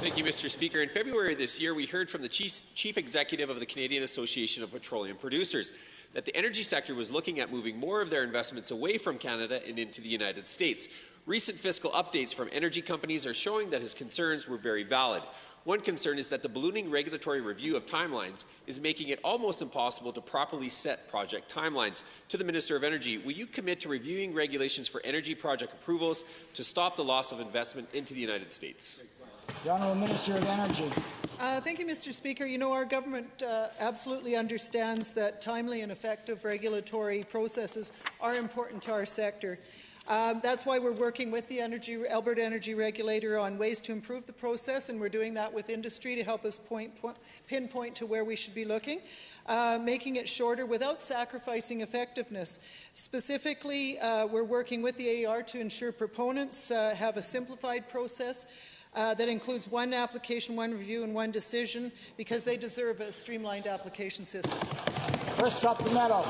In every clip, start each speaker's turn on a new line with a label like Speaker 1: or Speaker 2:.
Speaker 1: Thank you, Mr. Speaker. In February this year, we heard from the Chief Executive of the Canadian Association of Petroleum Producers that the energy sector was looking at moving more of their investments away from Canada and into the United States. Recent fiscal updates from energy companies are showing that his concerns were very valid. One concern is that the ballooning regulatory review of timelines is making it almost impossible to properly set project timelines. To the Minister of Energy, will you commit to reviewing regulations for energy project approvals to stop the loss of investment into the United States?
Speaker 2: The Honourable Minister of Energy.
Speaker 3: Thank you, Mr. Speaker. You know, our government absolutely understands that timely and effective regulatory processes are important to our sector. That's why we're working with the Alberta Energy Regulator on ways to improve the process, and we're doing that with industry to help us pinpoint to where we should be looking, making it shorter without sacrificing effectiveness. Specifically, we're working with the AER to ensure proponents have a simplified process that includes one application, one review, and one decision, because they deserve a streamlined application system.
Speaker 2: First supplemental.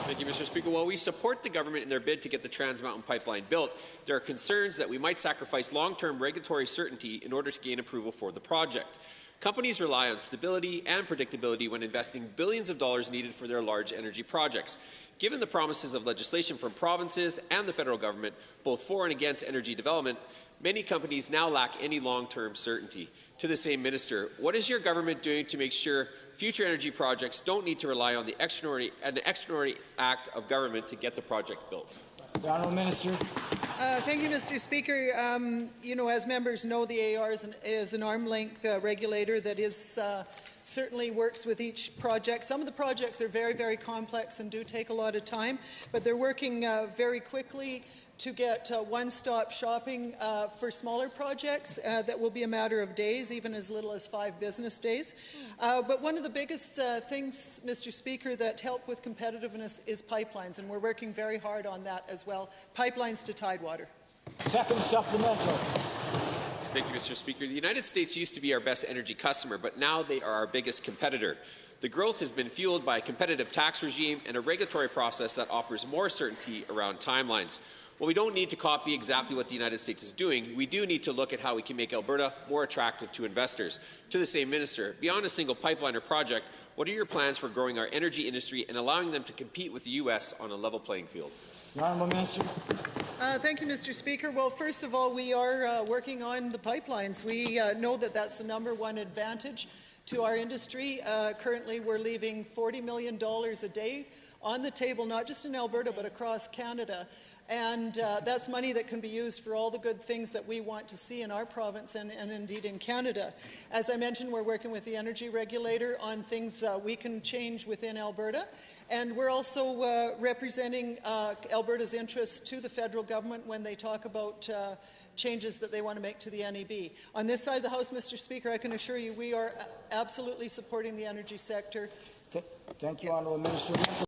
Speaker 1: Thank you, Mr. Speaker. While we support the government in their bid to get the Trans Mountain Pipeline built, there are concerns that we might sacrifice long-term regulatory certainty in order to gain approval for the project. Companies rely on stability and predictability when investing billions of dollars needed for their large energy projects. Given the promises of legislation from provinces and the federal government, both for and against energy development, many companies now lack any long-term certainty. To the same minister, what is your government doing to make sure future energy projects don't need to rely on the extraordinary act of government to get the project built?
Speaker 2: The Honourable Minister.
Speaker 3: Thank you, Mr. Speaker. You know, as members know, the AER is an arm-length regulator that is certainly works with each project. Some of the projects are very, very complex and do take a lot of time, but they're working very quickly to get one-stop shopping for smaller projects that will be a matter of days, even as little as 5 business days. But one of the biggest things, Mr. Speaker, that help with competitiveness is pipelines, and we're working very hard on that as well. Pipelines to Tidewater.
Speaker 2: Second supplemental.
Speaker 1: Thank you, Mr. Speaker. The United States used to be our best energy customer, but now they are our biggest competitor. The growth has been fueled by a competitive tax regime and a regulatory process that offers more certainty around timelines. While we don't need to copy exactly what the United States is doing, we do need to look at how we can make Alberta more attractive to investors. To the same minister, beyond a single pipeline or project, what are your plans for growing our energy industry and allowing them to compete with the U.S. on a level playing field?
Speaker 2: The Honourable Minister.
Speaker 3: Thank you, Mr. Speaker. Well, first of all, we are working on the pipelines. We know that that's the #1 advantage to our industry. Currently, we're leaving $40 million a day on the table, not just in Alberta, but across Canada. And that's money that can be used for all the good things that we want to see in our province and indeed in Canada. As I mentioned, we're working with the Energy Regulator on things we can change within Alberta. And we're also representing Alberta's interests to the federal government when they talk about changes that they want to make to the NEB. On this side of the House, Mr. Speaker, I can assure you we are absolutely supporting the energy sector.
Speaker 2: Thank you, Honourable Minister.